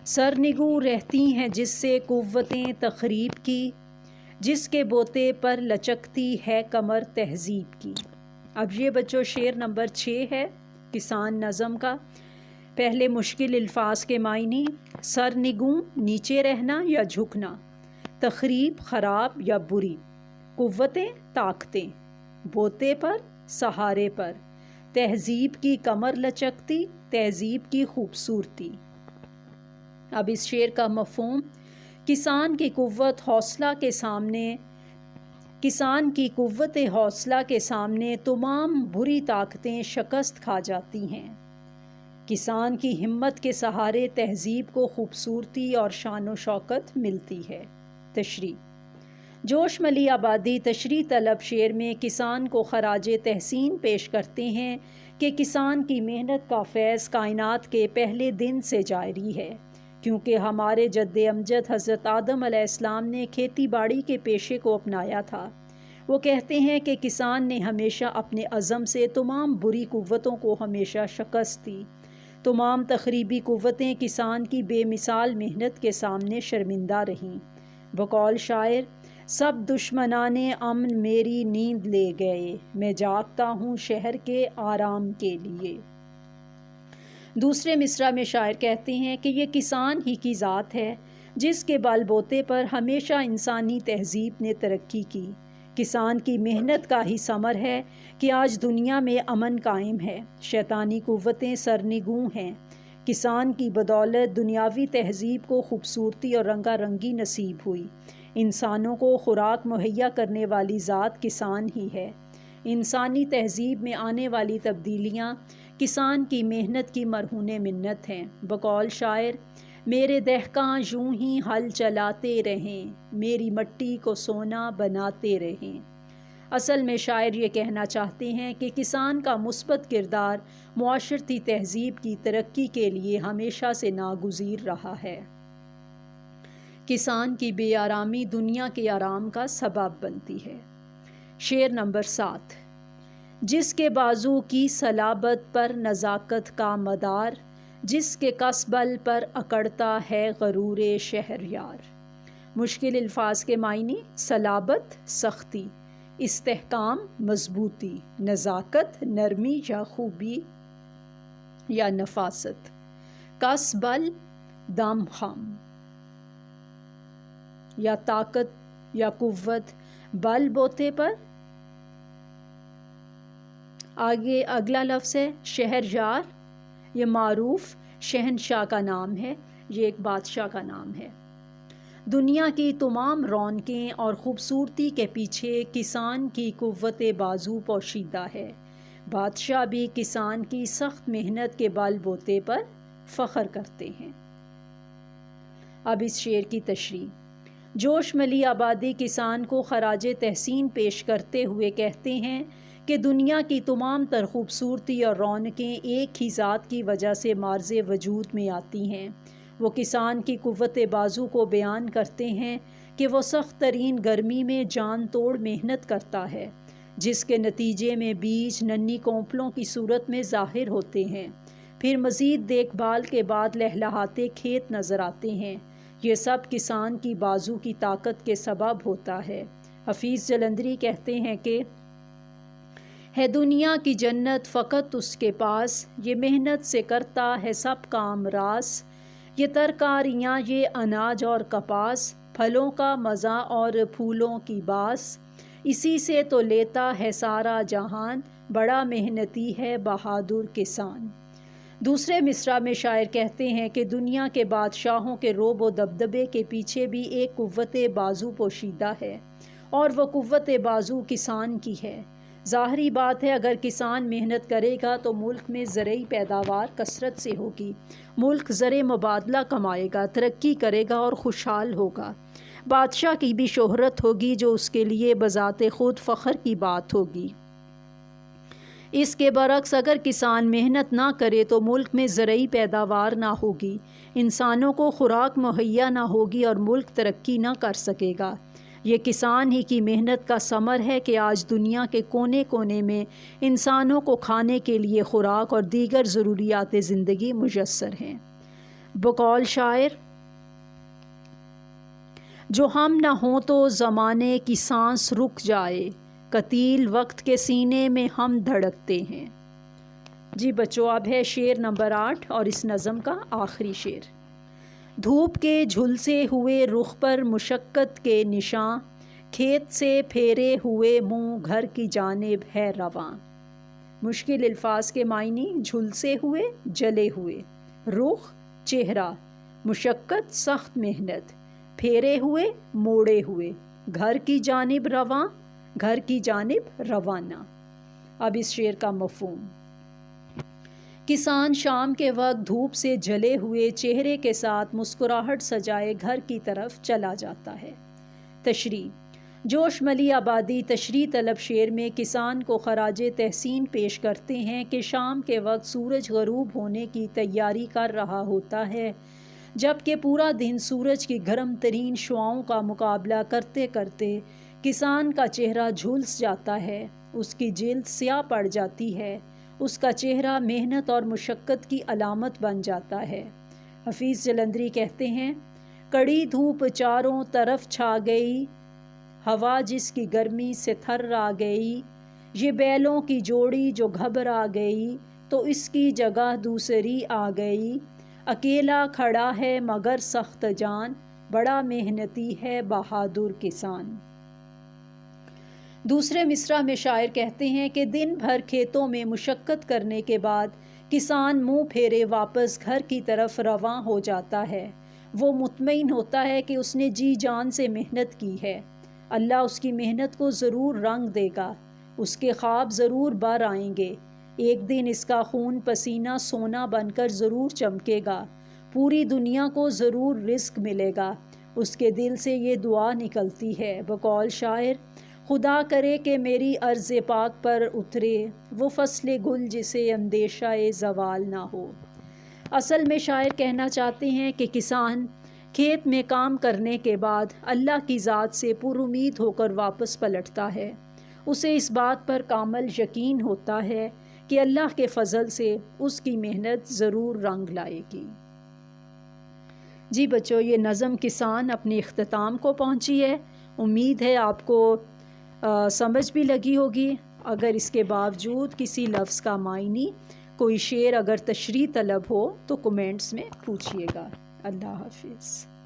سرنگوں رہتی ہیں جس سے قوتیں تخریب کی، جس کے بوتے پر لچکتی ہے کمر تہذیب کی۔ اب یہ بچوں شعر نمبر 6 ہے کسان نظم کا۔ پہلے مشکل الفاظ کے معنی: سرنگوں نیچے رہنا یا جھکنا، تخریب خراب یا بری، قوتیں طاقتیں، بوتے پر سہارے پر، تہذیب کی کمر لچکتی، تہذیب کی خوبصورتی۔ اب اس شعر کا مفہوم: کسان کی قوت حوصلہ کے سامنے تمام بری طاقتیں شکست کھا جاتی ہیں۔ کسان کی ہمت کے سہارے تہذیب کو خوبصورتی اور شان و شوکت ملتی ہے۔ تشریح: جوش ملی آبادی تشریح طلب شعر میں کسان کو خراج تحسین پیش کرتے ہیں کہ کسان کی محنت کا فیض کائنات کے پہلے دن سے جاری ہے، کیونکہ ہمارے جد امجد حضرت آدم علیہ السلام نے کھیتی باڑی کے پیشے کو اپنایا تھا۔ وہ کہتے ہیں کہ کسان نے ہمیشہ اپنے عزم سے تمام بری قوتوں کو ہمیشہ شکست دی۔ تمام تخریبی قوتیں کسان کی بے مثال محنت کے سامنے شرمندہ رہیں۔ بقول شاعر: سب دشمنان امن میری نیند لے گئے، میں جاگتا ہوں شہر کے آرام کے لیے۔ دوسرے مصرع میں شاعر کہتے ہیں کہ یہ کسان ہی کی ذات ہے جس کے بل بوتے پر ہمیشہ انسانی تہذیب نے ترقی کی۔ کسان کی محنت کا ہی ثمر ہے کہ آج دنیا میں امن قائم ہے۔ شیطانی قوتیں سرنگوں ہیں۔ کسان کی بدولت دنیاوی تہذیب کو خوبصورتی اور رنگا رنگی نصیب ہوئی۔ انسانوں کو خوراک مہیا کرنے والی ذات کسان ہی ہے۔ انسانی تہذیب میں آنے والی تبدیلیاں کسان کی محنت کی مرہون منت ہیں۔ بقول شاعر: میرے دہقاں یوں ہی ہل چلاتے رہیں، میری مٹی کو سونا بناتے رہیں۔ اصل میں شاعر یہ کہنا چاہتے ہیں کہ کسان کا مثبت کردار معاشرتی تہذیب کی ترقی کے لیے ہمیشہ سے ناگزیر رہا ہے۔ کسان کی بے آرامی دنیا کے آرام کا سبب بنتی ہے۔ شعر نمبر 7: جس کے بازو کی صلابت پر نزاکت کا مدار، جس کے کسبل پر اکڑتا ہے غرور شہریار۔ مشکل الفاظ کے معنی: صلابت سختی، استحکام مضبوطی، نزاکت نرمی یا خوبی یا نفاست، کسبل دم خم یا طاقت یا قوت، بل بوتے پر۔ آگے اگلا لفظ ہے شہریار۔ یہ معروف شہنشاہ کا نام ہے، یہ ایک بادشاہ کا نام ہے۔ دنیا کی تمام رونقیں اور خوبصورتی کے پیچھے کسان کی قوت بازو پوشیدہ ہے۔ بادشاہ بھی کسان کی سخت محنت کے بل بوتے پر فخر کرتے ہیں۔ اب اس شعر کی تشریح: جوش ملی آبادی کسان کو خراج تحسین پیش کرتے ہوئے کہتے ہیں کہ دنیا کی تمام تر خوبصورتی اور رونقیں ایک ہی ذات کی وجہ سے مارز وجود میں آتی ہیں۔ وہ کسان کی قوت بازو کو بیان کرتے ہیں کہ وہ سخت ترین گرمی میں جان توڑ محنت کرتا ہے، جس کے نتیجے میں بیج ننھی کونپلوں کی صورت میں ظاہر ہوتے ہیں، پھر مزید دیکھ بھال کے بعد لہلہاتے کھیت نظر آتے ہیں۔ یہ سب کسان کی بازو کی طاقت کے سبب ہوتا ہے۔ حفیظ جلندری کہتے ہیں کہ ہے دنیا کی جنت فقط اس کے پاس، یہ محنت سے کرتا ہے سب کام راس، یہ ترکاریاں یہ اناج اور کپاس، پھلوں کا مزہ اور پھولوں کی باس، اسی سے تو لیتا ہے سارا جہان، بڑا محنتی ہے بہادر کسان۔ دوسرے مصرع میں شاعر کہتے ہیں کہ دنیا کے بادشاہوں کے رعب و دبدبے کے پیچھے بھی ایک قوت بازو پوشیدہ ہے، اور وہ قوت بازو کسان کی ہے۔ ظاہری بات ہے اگر کسان محنت کرے گا تو ملک میں زرعی پیداوار کثرت سے ہوگی، ملک زر مبادلہ کمائے گا، ترقی کرے گا اور خوشحال ہوگا۔ بادشاہ کی بھی شہرت ہوگی جو اس کے لیے بذات خود فخر کی بات ہوگی۔ اس کے برعکس اگر کسان محنت نہ کرے تو ملک میں زرعی پیداوار نہ ہوگی، انسانوں کو خوراک مہیا نہ ہوگی اور ملک ترقی نہ کر سکے گا۔ یہ کسان ہی کی محنت کا ثمر ہے کہ آج دنیا کے کونے کونے میں انسانوں کو کھانے کے لیے خوراک اور دیگر ضروریات زندگی میسر ہیں۔ بقول شاعر: جو ہم نہ ہوں تو زمانے کی سانس رک جائے، قتیل وقت کے سینے میں ہم دھڑکتے ہیں۔ جی بچوں، اب ہے شعر نمبر 8 اور اس نظم کا آخری شعر۔ دھوپ کے جھلسے ہوئے رخ پر مشقت کے نشاں، کھیت سے پھیرے ہوئے منہ گھر کی جانب ہے رواں۔ مشکل الفاظ کے معنی: جھلسے ہوئے، جلے ہوئے، رخ چہرہ، مشقت سخت محنت، پھیرے ہوئے موڑے ہوئے، گھر کی جانب رواں گھر کی جانب روانہ۔ اب اس شعر کا مفہوم: کسان شام کے وقت دھوپ سے جلے ہوئے چہرے کے ساتھ مسکراہٹ سجائے گھر کی طرف چلا جاتا ہے۔ تشریح: جوش ملی آبادی تشریح طلب شعر میں کسان کو خراج تحسین پیش کرتے ہیں کہ شام کے وقت سورج غروب ہونے کی تیاری کر رہا ہوتا ہے، جبکہ پورا دن سورج کی گرم ترین شعاؤں کا مقابلہ کرتے کرتے کسان کا چہرہ جھلس جاتا ہے، اس کی جلد سیاہ پڑ جاتی ہے، اس کا چہرہ محنت اور مشقت کی علامت بن جاتا ہے۔ حفیظ جلندری کہتے ہیں: کڑی دھوپ چاروں طرف چھا گئی، ہوا جس کی گرمی سے تھر آ گئی، یہ بیلوں کی جوڑی جو گھبرا گئی، تو اس کی جگہ دوسری آ گئی، اکیلا کھڑا ہے مگر سخت جان، بڑا محنتی ہے بہادر کسان۔ دوسرے مصرع میں شاعر کہتے ہیں کہ دن بھر کھیتوں میں مشقت کرنے کے بعد کسان منہ پھیرے واپس گھر کی طرف رواں ہو جاتا ہے۔ وہ مطمئن ہوتا ہے کہ اس نے جی جان سے محنت کی ہے، اللہ اس کی محنت کو ضرور رنگ دے گا، اس کے خواب ضرور بر آئیں گے، ایک دن اس کا خون پسینہ سونا بن کر ضرور چمکے گا، پوری دنیا کو ضرور رزق ملے گا، اس کے دل سے یہ دعا نکلتی ہے۔ بقول شاعر: خدا کرے کہ میری ارض پاک پر اترے وہ فصل گل جسے اندیشہ زوال نہ ہو۔ اصل میں شاعر کہنا چاہتے ہیں کہ کسان کھیت میں کام کرنے کے بعد اللہ کی ذات سے پر امید ہو کر واپس پلٹتا ہے، اسے اس بات پر کامل یقین ہوتا ہے کہ اللہ کے فضل سے اس کی محنت ضرور رنگ لائے گی۔ جی بچوں، یہ نظم کسان اپنے اختتام کو پہنچی ہے۔ امید ہے آپ کو سمجھ بھی لگی ہوگی۔ اگر اس کے باوجود کسی لفظ کا معنی، کوئی شعر اگر تشریح طلب ہو تو کمنٹس میں پوچھیے گا۔ اللہ حافظ۔